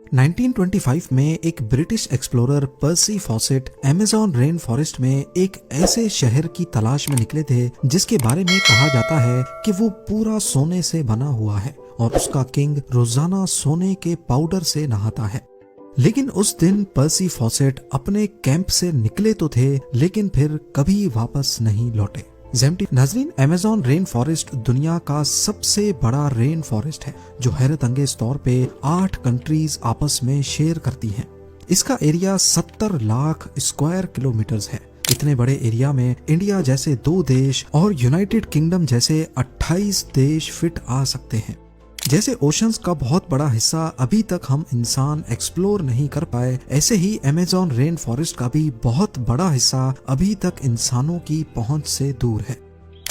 1925 में एक British explorer पर्सी faucet Amazon rain forest में एक ऐसे शहर की तलाश में निकले थे जिसके बारे में कहा जाता है कि वो पूरा सोने से बना हुआ है और उसका किंग रोजाना सोने के पाउडर से नहाता है। लेकिन उस दिन पर्सी फॉसेट अपने कैंप से निकले तो थे लेकिन फिर कभी वापस नहीं लौटे। नाज़रीन, अमेज़न रेन फॉरेस्ट दुनिया का सबसे बड़ा रेन फॉरेस्ट है जो हैरत अंगेज तौर पे 8 कंट्रीज आपस में शेयर करती हैं। इसका एरिया 70 लाख स्क्वायर किलोमीटर्स है। इतने बड़े एरिया में इंडिया जैसे 2 देश और यूनाइटेड किंगडम जैसे 28 देश फिट आ सकते हैं। जैसे ओशंस का बहुत बड़ा हिस्सा अभी तक हम इंसान एक्सप्लोर नहीं कर पाए, ऐसे ही अमेज़न रेन फॉरेस्ट का भी बहुत बड़ा हिस्सा अभी तक इंसानों की पहुंच से दूर है।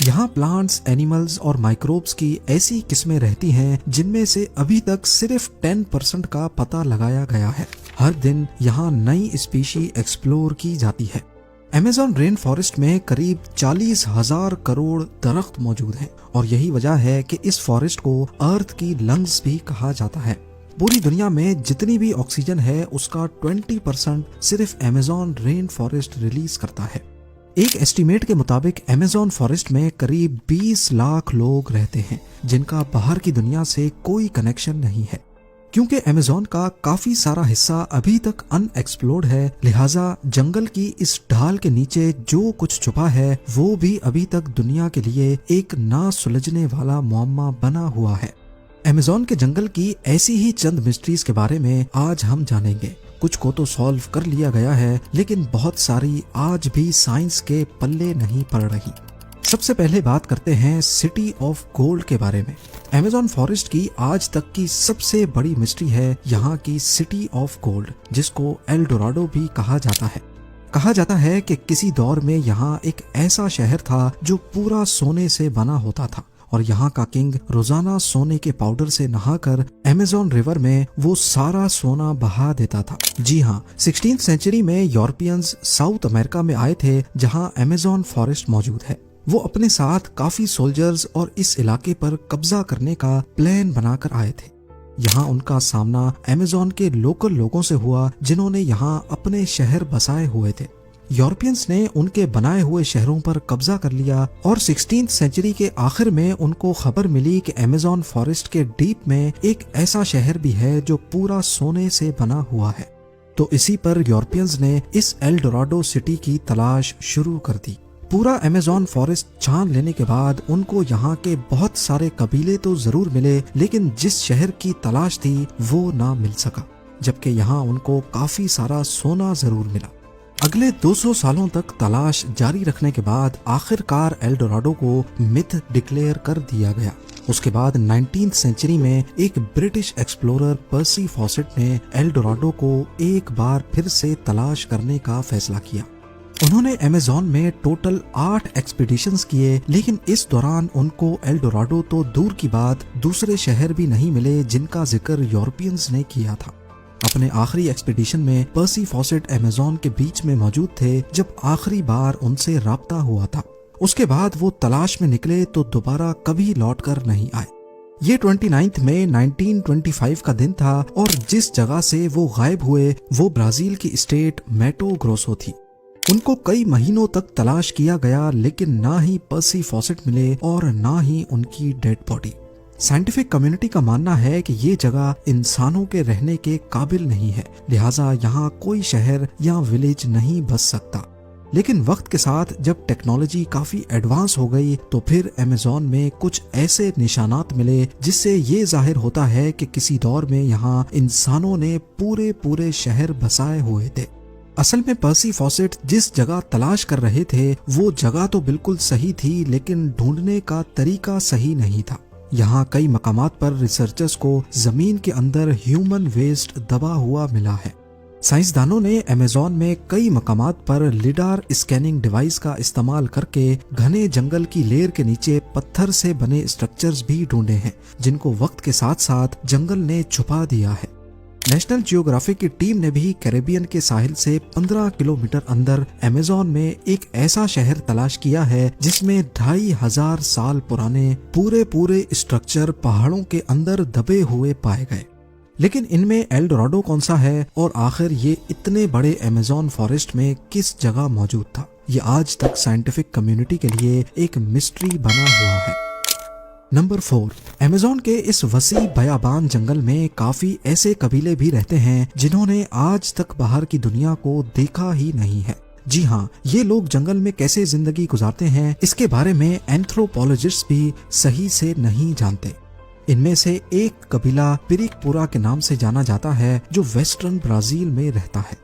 यहाँ प्लांट्स, एनिमल्स और माइक्रोब्स की ऐसी किस्में रहती हैं जिनमें से अभी तक सिर्फ 10% का पता लगाया गया है। हर दिन यहाँ नई स्पीशी एक्सप्लोर की जाती है। अमेज़न रेन फॉरेस्ट में करीब 40,000 करोड़ दरख्त मौजूद हैं और यही वजह है कि इस फॉरेस्ट को अर्थ की लंग्स भी कहा जाता है। पूरी दुनिया में जितनी भी ऑक्सीजन है उसका 20% सिर्फ अमेज़न रेन फॉरेस्ट रिलीज करता है। एक एस्टीमेट के मुताबिक अमेज़न फॉरेस्ट में करीब 20 लाख लोग रहते हैं जिनका बाहर की दुनिया से कोई कनेक्शन नहीं है। क्योंकि अमेज़न का काफी सारा हिस्सा अभी तक अनएक्सप्लोर्ड है, लिहाजा जंगल की इस ढाल के नीचे जो कुछ छुपा है वो भी अभी तक दुनिया के लिए एक ना सुलझने वाला मुअम्मा बना हुआ है। अमेज़न के जंगल की ऐसी ही चंद मिस्ट्रीज के बारे में आज हम जानेंगे। कुछ को तो सॉल्व कर लिया गया है लेकिन बहुत सारी आज भी साइंस के पल्ले नहीं पड़ रही। सबसे पहले बात करते हैं सिटी ऑफ गोल्ड के बारे में। अमेज़न फॉरेस्ट की आज तक की सबसे बड़ी मिस्ट्री है यहाँ की सिटी ऑफ गोल्ड, जिसको एल डोराडो भी कहा जाता है। कहा जाता है कि किसी दौर में यहाँ एक ऐसा शहर था जो पूरा सोने से बना होता था और यहाँ का किंग रोजाना सोने के पाउडर से नहाकर अमेज़न रिवर में वो सारा सोना बहा देता था। जी हाँ, 16th सेंचुरी में यूरोपियंस साउथ अमेरिका में आए थे जहाँ अमेज़न फॉरेस्ट मौजूद है। वो अपने साथ काफी सोल्जर्स और इस इलाके पर कब्जा करने का प्लान बनाकर आए थे। यहाँ उनका सामना अमेज़न के लोकल लोगों से हुआ जिन्होंने यहाँ अपने शहर बसाए हुए थे। यूरोपियंस ने उनके बनाए हुए शहरों पर कब्जा कर लिया और 16th सेंचुरी के आखिर में उनको खबर मिली कि अमेज़न फॉरेस्ट के डीप में एक ऐसा शहर भी है जो पूरा सोने से बना हुआ है। तो इसी पर यूरोपियंस ने इस एल डोराडो सिटी की तलाश शुरू कर दी। पूरा अमेज़न फॉरेस्ट छान लेने के बाद उनको यहाँ के बहुत सारे कबीले तो जरूर मिले लेकिन जिस शहर की तलाश थी वो ना मिल सका, जबकि यहाँ उनको काफी सारा सोना जरूर मिला। अगले 200 सालों तक तलाश जारी रखने के बाद आखिरकार एल डोराडो को मिथ डिक्लेयर कर दिया गया। उसके बाद 19th सेंचुरी में एक ब्रिटिश एक्सप्लोरर पर्सी फॉसेट ने एल डोराडो को एक बार फिर से तलाश करने का फैसला किया। उन्होंने अमेज़न में टोटल 8 एक्सपीडिशंस किए लेकिन इस दौरान उनको एल डोराडो तो दूर की बात दूसरे शहर भी नहीं मिले जिनका जिक्र यूरोपियंस ने किया था। अपने आखिरी एक्सपीडिशन में पर्सी फॉसेट अमेज़न के बीच में मौजूद थे जब आखिरी बार उनसे राब्ता हुआ था। उसके बाद वो तलाश में निकले तो दोबारा कभी लौटकर नहीं आए। ये 29 मई 1925 का दिन था और जिस जगह से वो गायब हुए वो ब्राजील की स्टेट मैटो ग्रोसो थी। उनको कई महीनों तक तलाश किया गया लेकिन ना ही पर्सी फॉसेट मिले और ना ही उनकी डेड बॉडी। साइंटिफिक कम्युनिटी का मानना है कि ये जगह इंसानों के रहने के काबिल नहीं है, लिहाजा यहाँ कोई शहर या विलेज नहीं बस सकता। लेकिन वक्त के साथ जब टेक्नोलॉजी काफी एडवांस हो गई तो फिर अमेज़न में कुछ ऐसे निशानात मिले जिससे ये जाहिर होता है कि किसी दौर में यहाँ इंसानों ने पूरे शहर बसाए हुए थे। असल में पर्सी फॉसेट जिस जगह तलाश कर रहे थे वो जगह तो बिल्कुल सही थी लेकिन ढूंढने का तरीका सही नहीं था। यहाँ कई मकामात पर रिसर्चर्स को जमीन के अंदर ह्यूमन वेस्ट दबा हुआ मिला है। साइंसदानों ने अमेज़न में कई मकामात पर लिडार स्कैनिंग डिवाइस का इस्तेमाल करके घने जंगल की लेयर के नीचे पत्थर से बने स्ट्रक्चर्स भी ढूंढे हैं जिनको वक्त के साथ साथ जंगल ने छुपा दिया है। नेशनल जियोग्राफिक की टीम ने भी कैरेबियन के साहिल से 15 किलोमीटर अंदर अमेज़न में एक ऐसा शहर तलाश किया है जिसमें 2500 साल पुराने पूरे स्ट्रक्चर पहाड़ों के अंदर दबे हुए पाए गए। लेकिन इनमें एल डोराडो कौन सा है और आखिर ये इतने बड़े अमेज़न फॉरेस्ट में किस जगह मौजूद था, ये आज तक साइंटिफिक कम्युनिटी के लिए एक मिस्ट्री बना हुआ है। नंबर 4, अमेज़न के इस वसी बयाबान जंगल में काफी ऐसे कबीले भी रहते हैं जिन्होंने आज तक बाहर की दुनिया को देखा ही नहीं है। जी हाँ, ये लोग जंगल में कैसे जिंदगी गुजारते हैं इसके बारे में एंथ्रोपोलॉजिस्ट भी सही से नहीं जानते। इनमें से एक कबीला पिरिकपुरा के नाम से जाना जाता है जो वेस्टर्न ब्राजील में रहता है।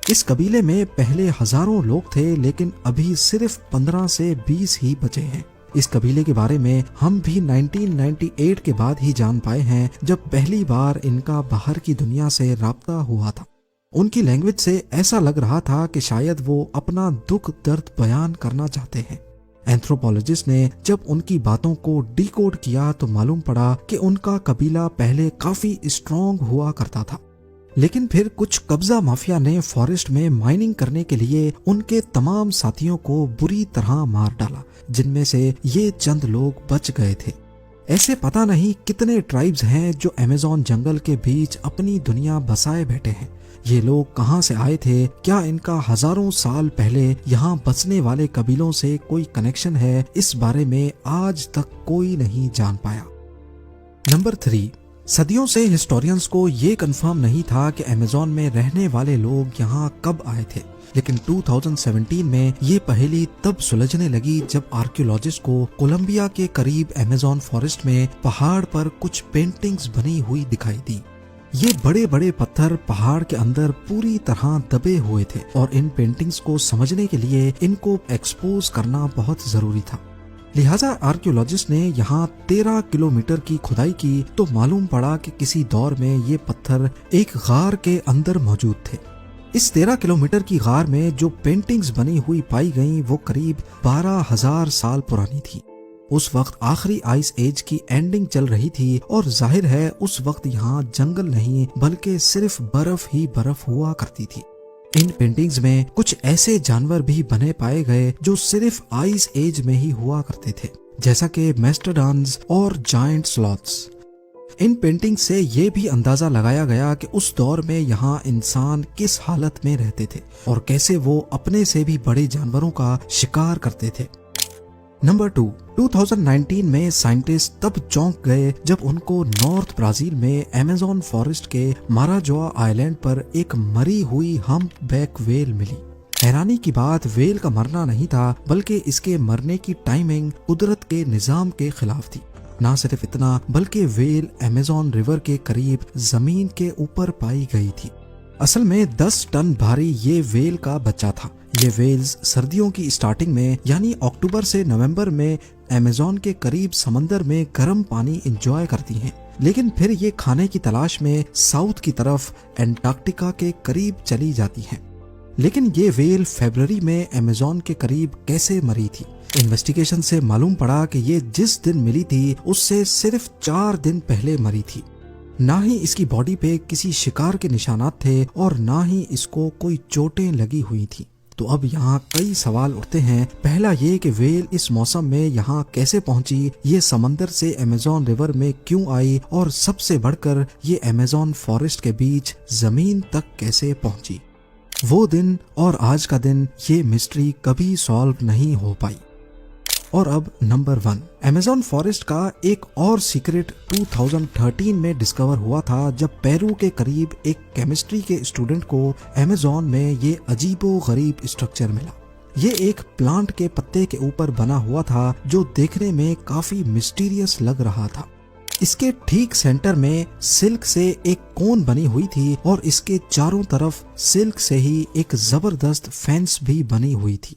इस कबीले में पहले हजारों लोग थे लेकिन अभी सिर्फ 15 से 20 ही बचे हैं। इस कबीले के बारे में हम भी 1998 के बाद ही जान पाए हैं जब पहली बार इनका बाहर की दुनिया से राब्ता हुआ था। उनकी लैंग्वेज से ऐसा लग रहा था कि शायद वो अपना दुख दर्द बयान करना चाहते हैं। एंथ्रोपोलॉजिस्ट ने जब उनकी बातों को डिकोड किया तो मालूम पड़ा कि उनका कबीला पहले काफी स्ट्रॉन्ग हुआ करता था, लेकिन फिर कुछ कब्जा माफिया ने फॉरेस्ट में माइनिंग करने के लिए उनके तमाम साथियों को बुरी तरह मार डाला, जिनमें से ये चंद लोग बच गए थे। ऐसे पता नहीं कितने ट्राइब्स हैं जो अमेज़न जंगल के बीच अपनी दुनिया बसाए बैठे हैं। ये लोग कहां से आए थे, क्या इनका हजारों साल पहले यहाँ बसने वाले कबीलों से कोई कनेक्शन है, इस बारे में आज तक कोई नहीं जान पाया। नंबर 3, सदियों से हिस्टोरियंस को ये कंफर्म नहीं था कि अमेज़न में रहने वाले लोग यहाँ कब आए थे, लेकिन 2017 में ये पहेली तब सुलझने लगी जब आर्कियोलॉजिस्ट को कोलंबिया के करीब अमेज़न फॉरेस्ट में पहाड़ पर कुछ पेंटिंग्स बनी हुई दिखाई दी। ये बड़े बड़े पत्थर पहाड़ के अंदर पूरी तरह दबे हुए थे और इन पेंटिंग्स को समझने के लिए इनको एक्सपोज करना बहुत जरूरी था। लिहाजा आर्कियोलॉजिस्ट ने यहाँ 13 किलोमीटर की खुदाई की तो मालूम पड़ा कि किसी दौर में ये पत्थर एक गार के अंदर मौजूद थे। इस 13 किलोमीटर की गार में जो पेंटिंग्स बनी हुई पाई गईं वो करीब 12,000 साल पुरानी थी। उस वक्त आखिरी आइस एज की एंडिंग चल रही थी और जाहिर है उस वक्त यहाँ जंगल नहीं बल्कि सिर्फ बर्फ ही बर्फ हुआ करती थी। इन पेंटिंग्स में कुछ ऐसे जानवर भी बने पाए गए जो सिर्फ आइस एज में ही हुआ करते थे, जैसा कि मेस्टोडॉन्स और जायंट स्लॉथ्स। इन पेंटिंग से ये भी अंदाजा लगाया गया कि उस दौर में यहाँ इंसान किस हालत में रहते थे और कैसे वो अपने से भी बड़े जानवरों का शिकार करते थे। नंबर 2, 2019 में साइंटिस्ट तब चौंक गए जब उनको नॉर्थ ब्राजील में अमेज़न फॉरेस्ट के माराजोआ आइलैंड पर एक मरी हुई हम्पबैक व्हेल मिली। हैरानी की बात व्हेल का मरना नहीं था बल्कि इसके मरने की टाइमिंग कुदरत के निजाम के खिलाफ थी। ना सिर्फ इतना बल्कि व्हेल अमेज़न रिवर के करीब जमीन के ऊपर पाई गई थी। असल में 10 टन भारी ये व्हेल का बच्चा था। ये व्हेल्स सर्दियों की स्टार्टिंग में यानी अक्टूबर से नवंबर में अमेज़न के करीब समंदर में गर्म पानी एंजॉय करती हैं, लेकिन फिर ये खाने की तलाश में साउथ की तरफ एंटार्क्टिका के करीब चली जाती हैं। लेकिन ये व्हेल फरवरी में अमेज़न के करीब कैसे मरी थी? इन्वेस्टिगेशन से मालूम पड़ा कि ये जिस दिन मिली थी उससे सिर्फ 4 दिन पहले मरी थी। ना ही इसकी बॉडी पे किसी शिकार के निशानात थे और ना ही इसको कोई चोटें लगी हुई थी। तो अब यहाँ कई सवाल उठते हैं। पहला ये कि व्हेल इस मौसम में यहाँ कैसे पहुंची, ये समंदर से अमेज़न रिवर में क्यों आई और सबसे बढ़कर ये अमेज़न फॉरेस्ट के बीच जमीन तक कैसे पहुंची। वो दिन और आज का दिन ये मिस्ट्री कभी सॉल्व नहीं हो पाई। और अब नंबर 1, अमेज़न फॉरेस्ट का एक और सीक्रेट 2013 में डिस्कवर हुआ था जब पेरू के करीब एक केमिस्ट्री के स्टूडेंट को अमेज़न में ये अजीबो गरीब स्ट्रक्चर मिला। ये एक प्लांट के पत्ते के ऊपर बना हुआ था जो देखने में काफी मिस्टीरियस लग रहा था। इसके ठीक सेंटर में सिल्क से एक कोन बनी हुई थी और इसके चारों तरफ सिल्क से ही एक जबरदस्त फेंस भी बनी हुई थी।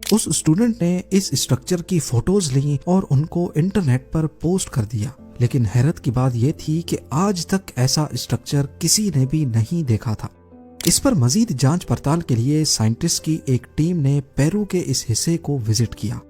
उस स्टूडेंट ने इस स्ट्रक्चर की फोटोज ली और उनको इंटरनेट पर पोस्ट कर दिया, लेकिन हैरत की बात यह थी कि आज तक ऐसा स्ट्रक्चर किसी ने भी नहीं देखा था। इस पर मजीद जांच पड़ताल के लिए साइंटिस्ट की एक टीम ने पेरू के इस हिस्से को विजिट किया।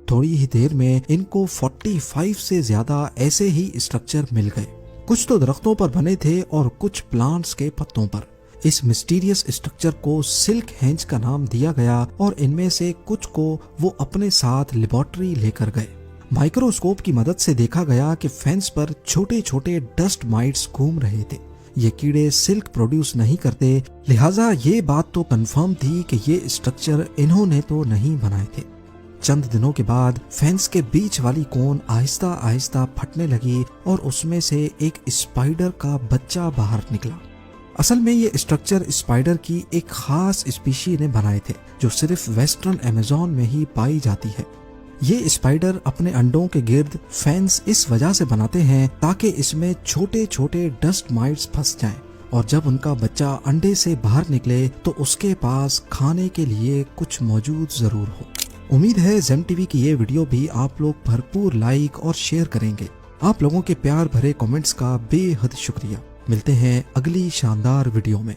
थोड़ी ही देर में इनको 45 से ज्यादा ऐसे ही स्ट्रक्चर मिल गए। कुछ तो दरख्तों पर बने थे और कुछ प्लांट्स के पत्तों पर। इस मिस्टीरियस स्ट्रक्चर को सिल्क हेंज का नाम दिया गया और इनमें से कुछ को वो अपने साथ लेबोरेटरी लेकर गए। माइक्रोस्कोप की मदद से देखा गया कि फेंस पर छोटे छोटे डस्ट माइट्स घूम रहे थे। ये कीड़े सिल्क प्रोड्यूस नहीं करते, लिहाजा ये बात तो कंफर्म थी कि ये स्ट्रक्चर इन्होंने तो नहीं बनाए थे। चंद दिनों के बाद फेंस के बीच वाली कोन आहिस्ता आहिस्ता फटने लगी और उसमें से एक स्पाइडर का बच्चा बाहर निकला। असल में ये स्ट्रक्चर स्पाइडर की एक खास स्पीशी ने बनाए थे जो सिर्फ वेस्टर्न अमेज़न में ही पाई जाती है। ये स्पाइडर अपने अंडों के गिर्द फेंस इस वजह से बनाते हैं ताकि इसमें छोटे छोटे डस्ट माइट्स फंस जाएं और जब उनका बच्चा अंडे से बाहर निकले तो उसके पास खाने के लिए कुछ मौजूद जरूर हो। उम्मीद है जेम टीवी की ये वीडियो भी आप लोग भरपूर लाइक और शेयर करेंगे। आप लोगों के प्यार भरे कमेंट्स का बेहद शुक्रिया। मिलते हैं अगली शानदार वीडियो में।